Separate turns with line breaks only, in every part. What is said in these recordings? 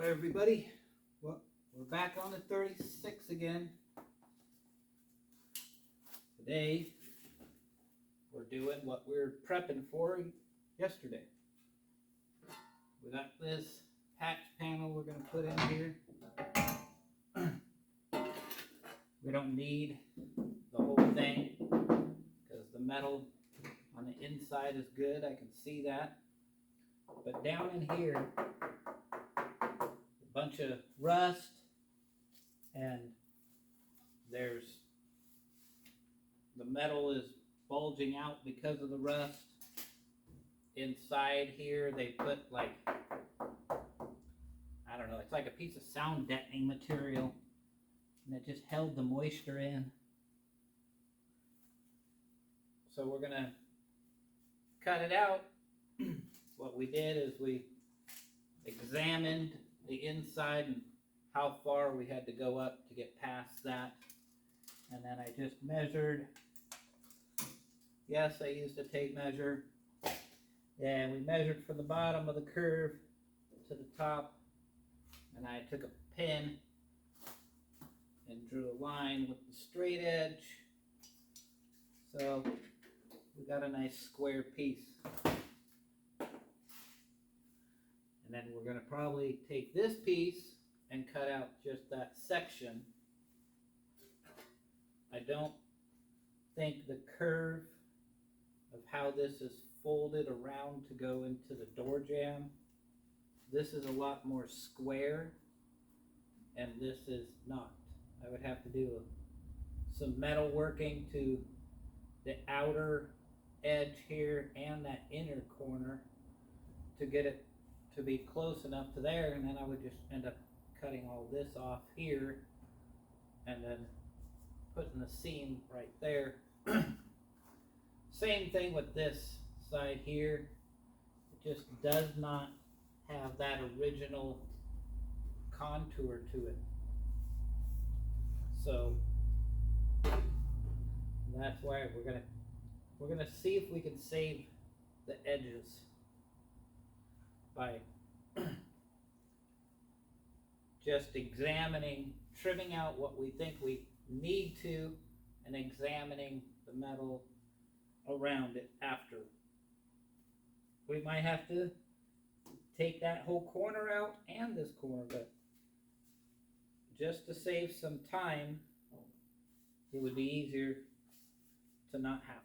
everybody. Well, we're back on the 36 again. Today, we're doing what we were prepping for yesterday. We got this patch panel we're going to put in here. We don't need the whole thing because the metal on the inside is good. I can see that. But down in here, a bunch of rust, and the metal is bulging out because of the rust. Inside here they put like, I don't know, it's like a piece of sound deadening material, and it just held the moisture in. So we're gonna cut it out. What we did is we examined the inside and how far we had to go up to get past that. And then I just measured. Yes, I used a tape measure. And we measured from the bottom of the curve to the top. And I took a pin and drew a line with the straight edge. So we got a nice square piece. And then we're going to probably take this piece and cut out just that section. I don't think the curve of how this is folded around to go into the door jamb, this is a lot more square, and this is not. I would have to do some metal working to the outer edge here and that inner corner to get it to be close enough to there, and then I would just end up cutting all this off here and then putting the seam right there. Same thing with this side here. It just does not have that original contour to it. So that's why we're gonna see if we can save the edges by just examining, trimming out what we think we need to, and examining the metal around it after. We might have to take that whole corner out and this corner, but just to save some time, it would be easier to not have to.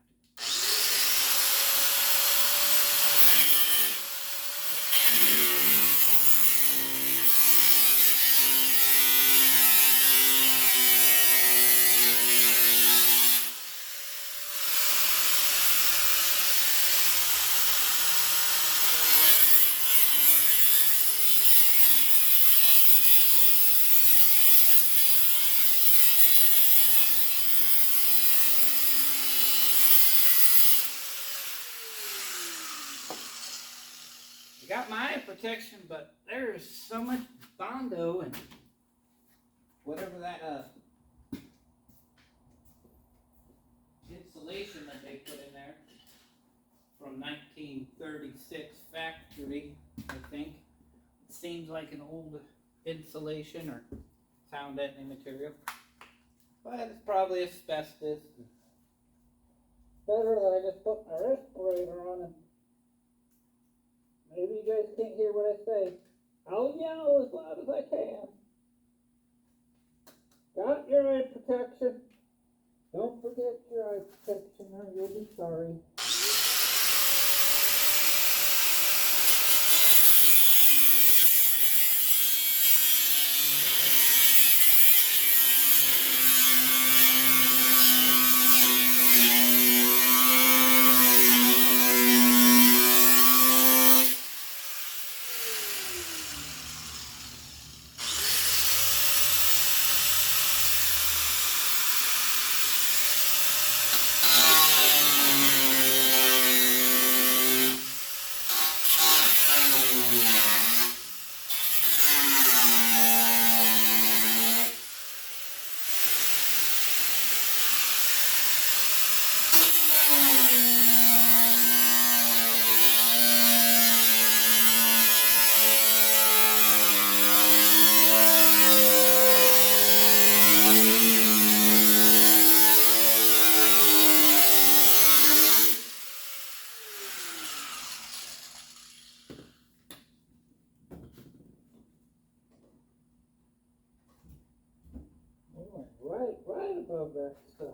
I got my eye protection, but there's so much Bondo and whatever that insulation that they put in there from 1936 factory, I think. It seems like an old insulation or sound deadening material, but it's probably asbestos. Better that I just put my respirator on and maybe you guys can't hear what I say. I'll yell as loud as I can. Got your eye protection. Don't forget your eye protection or you'll be sorry. of that stuff.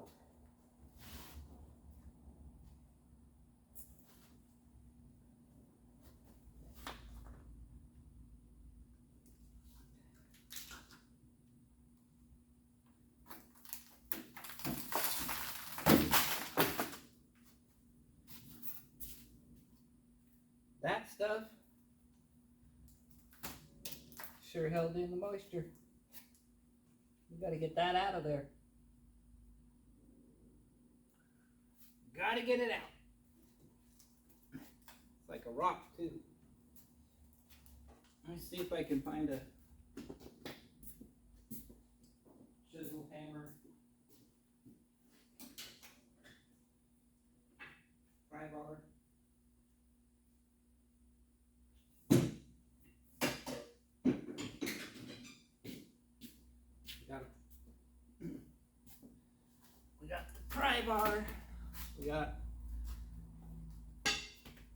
That stuff sure held in the moisture. We gotta get that out of there. Gotta get it out. It's like a rock too. Let me see if I can find a chisel hammer. Pry bar. We got the pry bar. We got the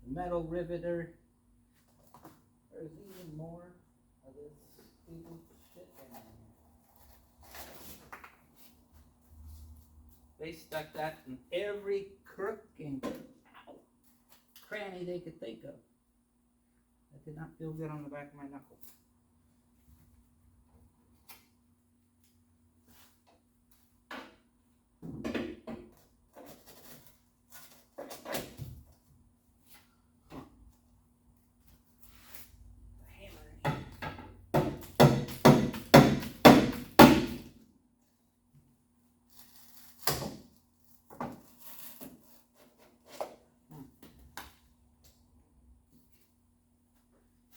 metal riveter. There's even more of this stupid shit in there. They stuck that in every crook and cranny they could think of. That did not feel good on the back of my knuckle.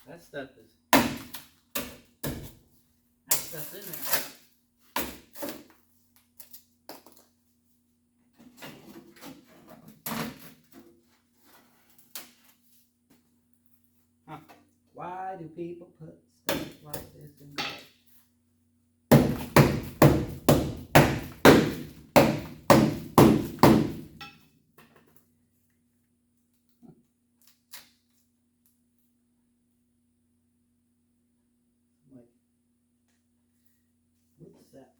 That stuff's in there. Huh. Why do people put stuff like this in garbage? What's that?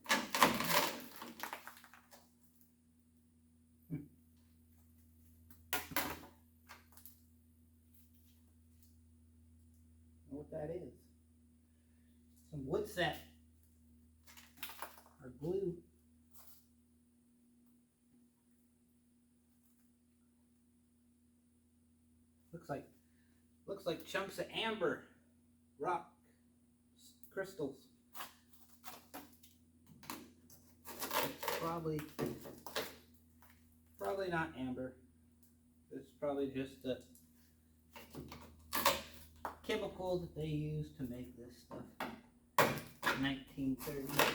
Know what that is? Some wood set or glue. Looks like chunks of amber rock crystals. Probably not amber. It's probably just a chemical that they use to make this stuff. 1936.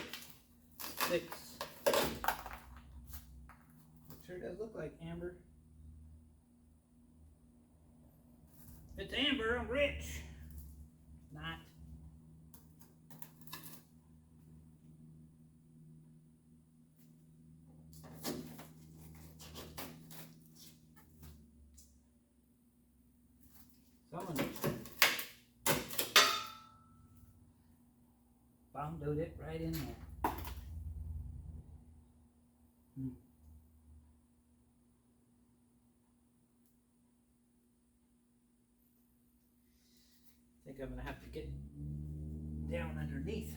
It sure does look like amber. If it's amber, I'm rich. Not. Someone bombed it right in there. I think I'm gonna have to get down underneath.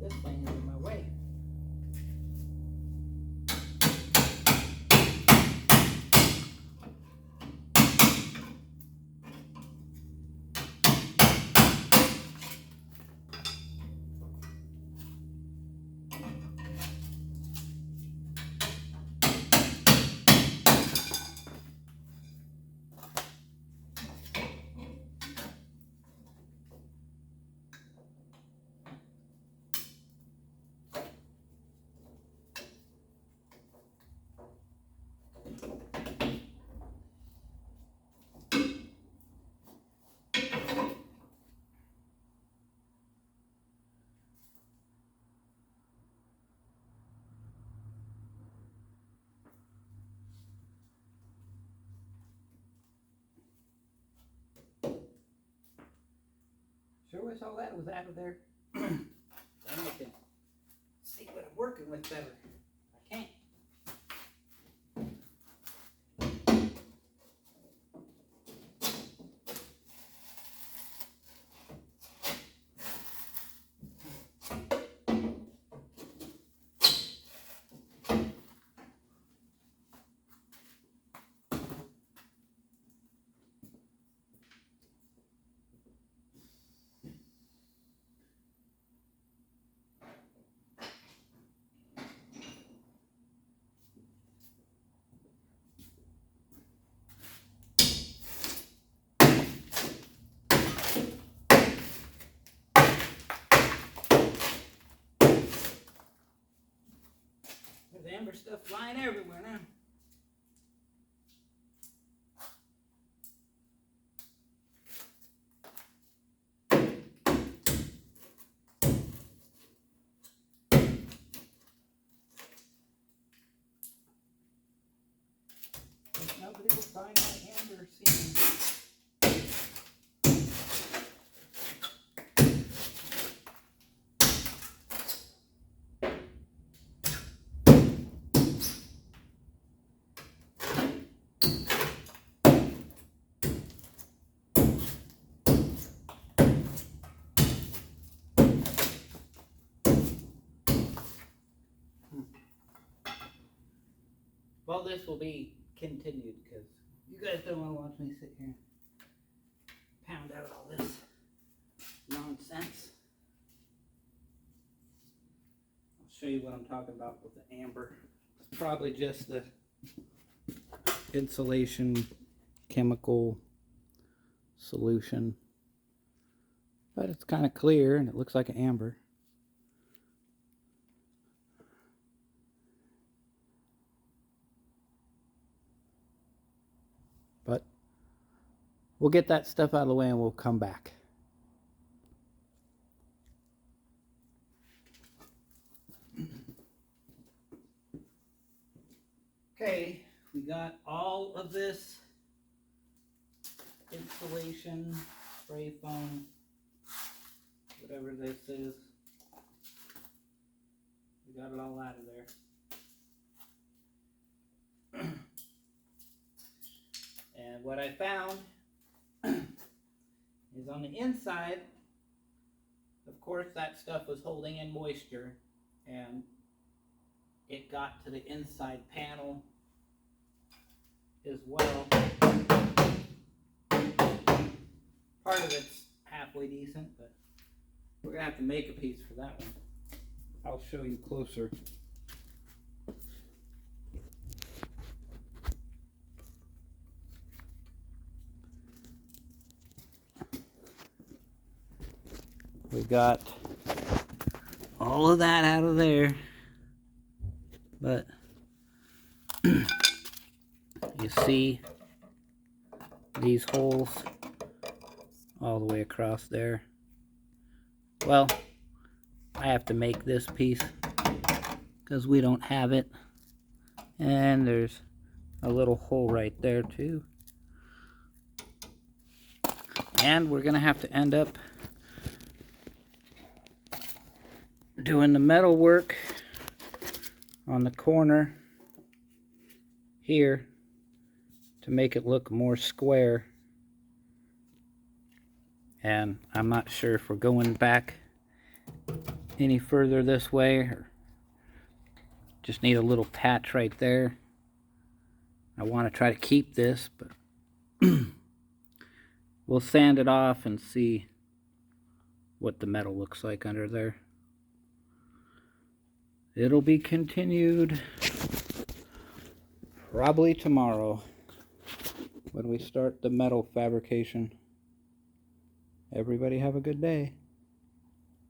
This thing is in my way. Sure wish all that was out of there. Done looking. working with better. I can't. There's amber stuff flying everywhere now. Nobody will find my amber seam. Well, this will be continued because you guys don't want to watch me sit here and pound out all this nonsense. I'll show you what I'm talking about with the amber. It's probably just the insulation chemical solution, but it's kind of clear and it looks like an amber. But we'll get that stuff out of the way and we'll come back. Okay, we got all of this insulation, spray foam, whatever this is. We got it all out of there. And what I found is on the inside, of course, that stuff was holding in moisture, and it got to the inside panel as well. Part of it's halfway decent, but we're gonna have to make a piece for that one. I'll show you closer. We got all of that out of there, but you see these holes all the way across there. Well, I have to make this piece because we don't have it, and there's a little hole right there too, and we're gonna have to end up doing the metal work on the corner here to make it look more square. And I'm not sure if we're going back any further this way or just need a little patch right there. I want to try to keep this, but we'll sand it off and see what the metal looks like under there. It'll be continued probably tomorrow when we start the metal fabrication. Everybody have a good day.